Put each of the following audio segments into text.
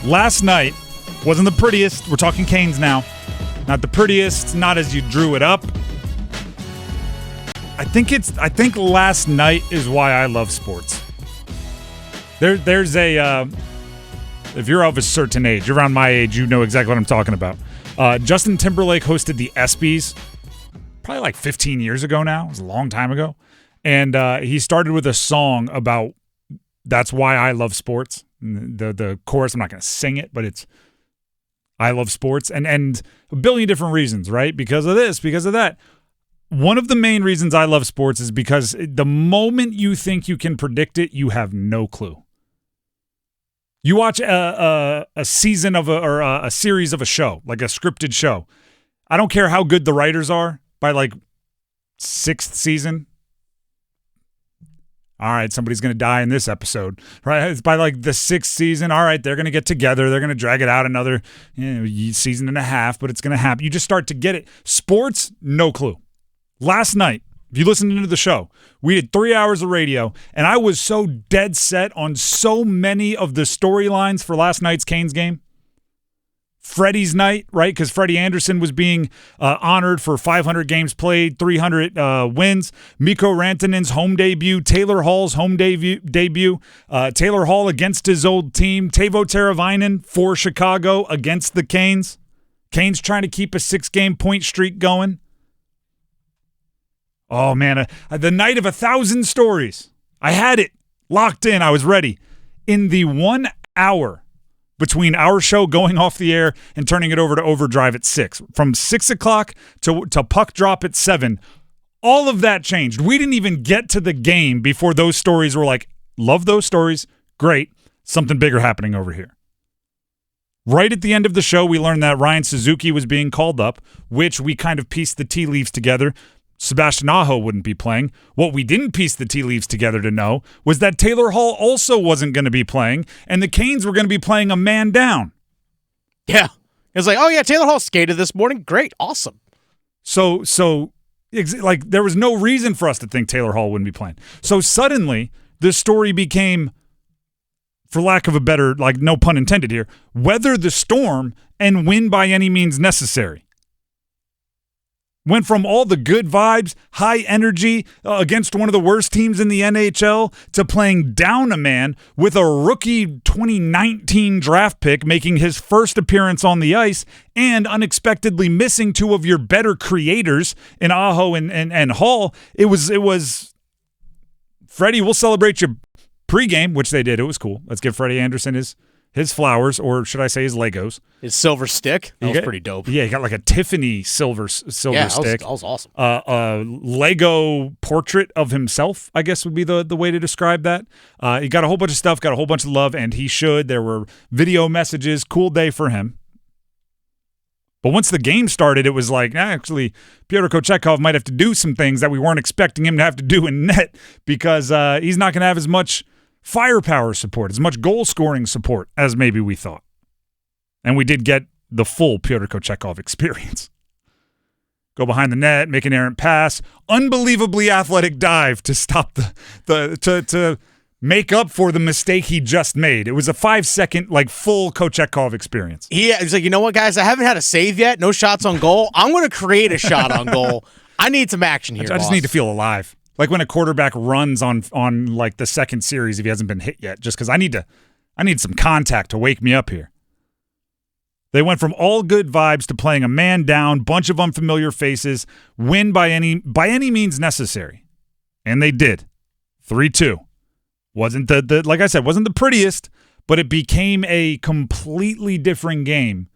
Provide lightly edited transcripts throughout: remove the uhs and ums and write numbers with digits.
Last night wasn't the prettiest. We're talking Canes now. Not the prettiest, not as you drew it up. I think last night is why I love sports. There's a if you're of a certain age, you're around my age, you know exactly what I'm talking about. Justin Timberlake hosted the ESPYs probably like 15 years ago now. It was a long time ago. And he started with a song about that's why I love sports. The chorus, I'm not going to sing it, but it's I love sports. And a billion different reasons, right? Because of this, because of that. One of the main reasons I love sports is because the moment you think you can predict it, you have no clue. You watch a season of a series of a show, like a scripted show. I don't care how good the writers are. By like 6th season, all right, somebody's going to die in this episode, right? It's by like the 6th season, all right, they're going to get together. They're going to drag it out another season and a half, but it's going to happen. You just start to get it. Sports, no clue. Last night, if you listened into the show, we did 3 hours of radio, and I was so dead set on so many of the storylines for last night's Canes game. Freddie's night, right? Because Freddie Anderson was being honored for 500 games played, 300 wins. Mikko Rantanen's home debut, Taylor Hall's home debut. Taylor Hall against his old team. Teuvo Teravainen for Chicago against the Canes. Canes trying to keep a 6-game point streak going. Oh, man, the night of 1,000 stories. I had it locked in. I was ready. In the 1 hour between our show going off the air and turning it over to Overdrive at 6, from 6 o'clock to puck drop at 7, all of that changed. We didn't even get to the game before those stories were like, love those stories, great, something bigger happening over here. Right at the end of the show, we learned that Ryan Suzuki was being called up, which we kind of pieced the tea leaves together. Sebastian wouldn't be playing. What we didn't piece the tea leaves together to know was that Taylor Hall also wasn't going to be playing, and the Canes were going to be playing a man down. Yeah. It was like, oh, yeah, Taylor Hall skated this morning. Great. Awesome. So like there was no reason for us to think Taylor Hall wouldn't be playing. So suddenly the story became, for lack of a better, like no pun intended here, weather the storm and win by any means necessary. Went from all the good vibes, high energy against one of the worst teams in the NHL to playing down a man with a rookie 2019 draft pick making his first appearance on the ice and unexpectedly missing two of your better creators in Aho and Hall. It was Freddie, we'll celebrate your pregame, which they did. It was cool. Let's give Freddie Anderson his flowers, or should I say his Legos. His silver stick. That was pretty dope. Yeah, he got like a Tiffany silver stick. That was awesome. A Lego portrait of himself, I guess would be the way to describe that. He got a whole bunch of stuff, got a whole bunch of love, and he should. There were video messages. Cool day for him. But once the game started, it was like, actually, Pyotr Kochetkov might have to do some things that we weren't expecting him to have to do in net because he's not going to have as much firepower support, as much goal-scoring support as maybe we thought. And we did get the full Pyotr Kochetkov experience. Go behind the net, make an errant pass, unbelievably athletic dive to stop to make up for the mistake he just made. It was a 5-second, like, full Kochetkov experience. He's like, you know what, guys? I haven't had a save yet. No shots on goal. I'm going to create a shot on goal. I need some action here, I just need to feel alive. Like when a quarterback runs on like the second series if he hasn't been hit yet, just because I need some contact to wake me up here. They went from all good vibes to playing a man down, bunch of unfamiliar faces, win by any means necessary. And they did. 3-2. Wasn't the like I said, wasn't the prettiest, but it became a completely different game.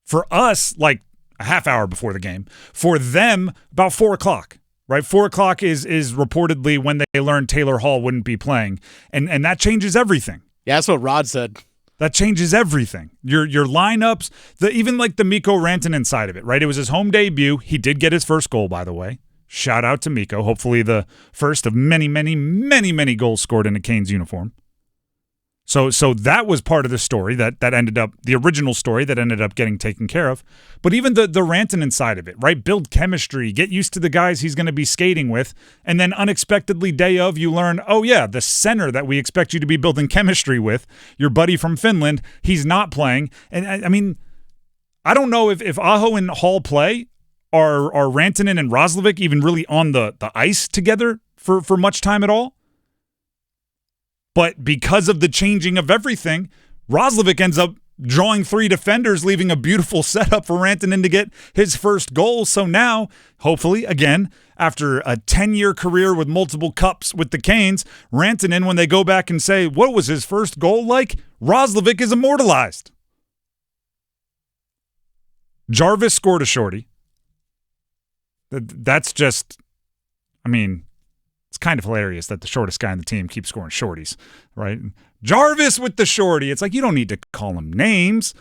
For us, like a half hour before the game. For them, about 4 o'clock. Right, 4 o'clock is reportedly when they learned Taylor Hall wouldn't be playing, and that changes everything. Yeah, that's what Rod said. That changes everything. Your lineups, even like the Mikko Rantanen side of it. Right, it was his home debut. He did get his first goal, by the way. Shout out to Mikko. Hopefully, the first of many, many, many, many goals scored in a Canes uniform. So that was part of the story that ended up, the original story that ended up getting taken care of. But even the Rantanen side of it, right? Build chemistry, get used to the guys he's going to be skating with, and then unexpectedly day of, you learn, oh yeah, the center that we expect you to be building chemistry with, your buddy from Finland, he's not playing. And I mean, I don't know if Aho and Hall play, are Rantanen and Roslovic even really on the ice together for much time at all? But because of the changing of everything, Roslovic ends up drawing 3 defenders, leaving a beautiful setup for Rantanen to get his first goal. So now, hopefully, again, after a 10-year career with multiple cups with the Canes, Rantanen, when they go back and say, what was his first goal like? Roslovic is immortalized. Jarvis scored a shorty. That's just, I mean, it's kind of hilarious that the shortest guy on the team keeps scoring shorties, right? Jarvis with the shorty. It's like, you don't need to call him names.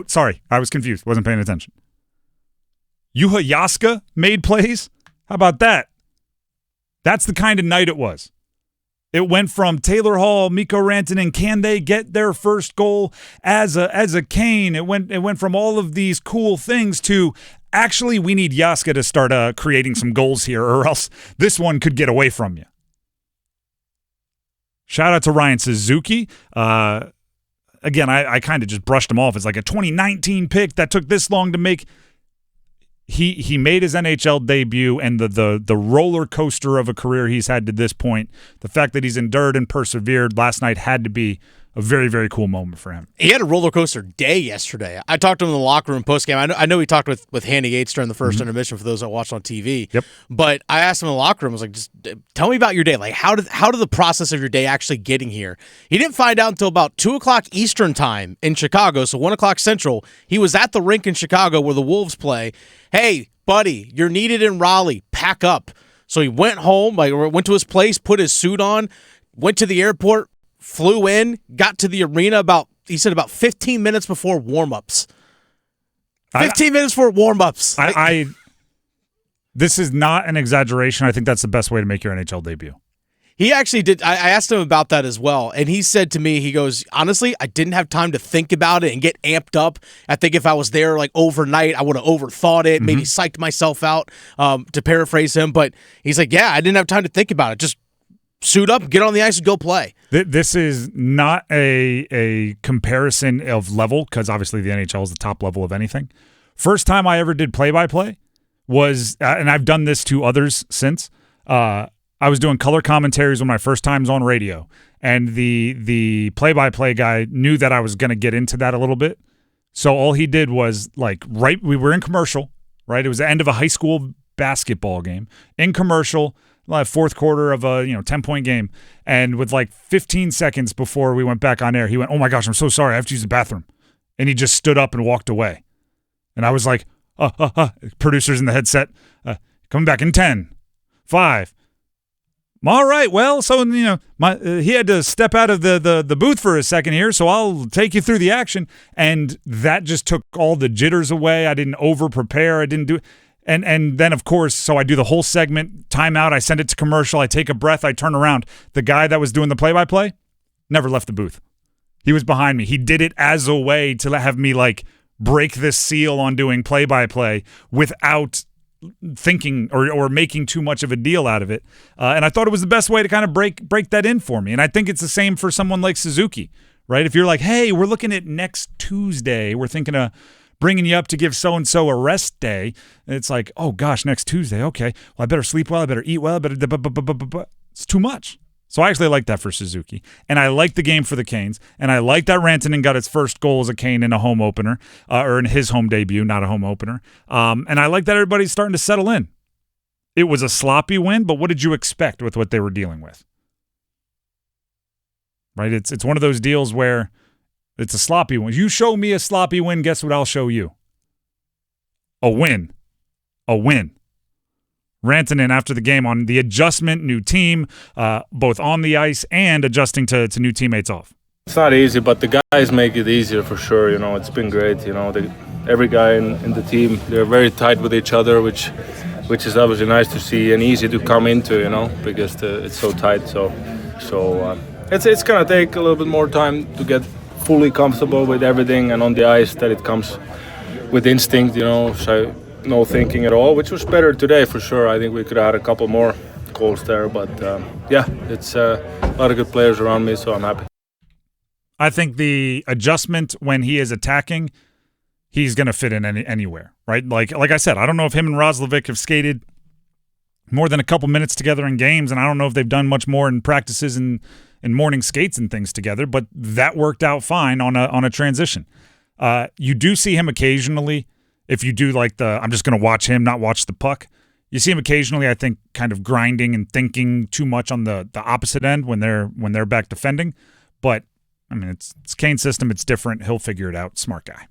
Sorry. I was confused. Wasn't paying attention. Juha Jaska made plays. How about that? That's the kind of night it was. It went from Taylor Hall, Mikko Rantanen, can they get their first goal as a Cane? It went from all of these cool things to, actually, we need Jaska to start creating some goals here, or else this one could get away from you. Shout out to Ryan Suzuki. Again, I kind of just brushed him off as like a 2019 pick that took this long to make. He made his NHL debut, and the roller coaster of a career he's had to this point, the fact that he's endured and persevered last night had to be a very, very cool moment for him. He had a roller coaster day yesterday. I talked to him in the locker room postgame. I know he talked with Handy Yates during the first intermission for those that watched on TV. Yep. But I asked him in the locker room, I was like, just tell me about your day. Like, how did the process of your day actually getting here? He didn't find out until about 2 o'clock Eastern time in Chicago, so 1 o'clock Central. He was at the rink in Chicago where the Wolves play. Hey, buddy, you're needed in Raleigh. Pack up. So he went home, went to his place, put his suit on, went to the airport, flew in, got to the arena about 15 minutes before warm-ups. 15 minutes before warm-ups. This is not an exaggeration. I think that's the best way to make your NHL debut. He actually did. I asked him about that as well, and he said to me, he goes, honestly, I didn't have time to think about it and get amped up. I think if I was there like overnight, I would have overthought it, maybe psyched myself out, to paraphrase him. But he's like, yeah, I didn't have time to think about it. Just suit up, get on the ice, and go play. This is not a comparison of level, because obviously the NHL is the top level of anything. First time I ever did play-by-play was, and I've done this to others since, I was doing color commentaries when my first times on radio, and the play-by-play guy knew that I was going to get into that a little bit. So all he did was, we were in commercial, right? It was the end of a high school basketball game. In commercial, fourth quarter of a 10-point game, and with 15 seconds before we went back on air, he went, "Oh my gosh, I'm so sorry, I have to use the bathroom," and he just stood up and walked away. And I was like, producers in the headset, coming back in 10, 5. All right, well, so he had to step out of the booth for a second here, so I'll take you through the action, and that just took all the jitters away. I didn't over prepare. I didn't do it. And then, of course, so I do the whole segment, timeout, I send it to commercial, I take a breath, I turn around. The guy that was doing the play-by-play never left the booth. He was behind me. He did it as a way to have me, break this seal on doing play-by-play without thinking or making too much of a deal out of it. And I thought it was the best way to kind of break that in for me. And I think it's the same for someone like Suzuki, right? If you're like, hey, we're looking at next Tuesday, we're thinking of bringing you up to give so-and-so a rest day. And it's like, oh, gosh, next Tuesday. Okay, well, I better sleep well. I better eat well. It's too much. So I actually like that for Suzuki. And I like the game for the Canes. And I like that Rantanen got its first goal as a Cane in a home opener, or in his home debut, not a home opener. And I like that everybody's starting to settle in. It was a sloppy win, but what did you expect with what they were dealing with? Right? It's one of those deals where it's a sloppy win. You show me a sloppy win, guess what I'll show you? A win. A win. Rantanen after the game on the adjustment, new team, both on the ice and adjusting to new teammates off. It's not easy, but the guys make it easier for sure. It's been great. Every guy in the team, they're very tight with each other, which is obviously nice to see and easy to come into, because it's so tight. So it's gonna take a little bit more time to get fully comfortable with everything and on the ice, that it comes with instinct, so no thinking at all, which was better today for sure. I think we could have had a couple more goals there, but it's a lot of good players around me, so I'm happy. I think the adjustment when he is attacking, he's going to fit in anywhere, right? Like I said, I don't know if him and Roslovic have skated more than a couple minutes together in games, and I don't know if they've done much more in practices and morning skates and things together, but that worked out fine on a transition. You do see him occasionally, if you do like I'm just going to watch him, not watch the puck. You see him occasionally, I think, kind of grinding and thinking too much on the opposite end when they're back defending. But I mean, it's Kane's system. It's different. He'll figure it out. Smart guy.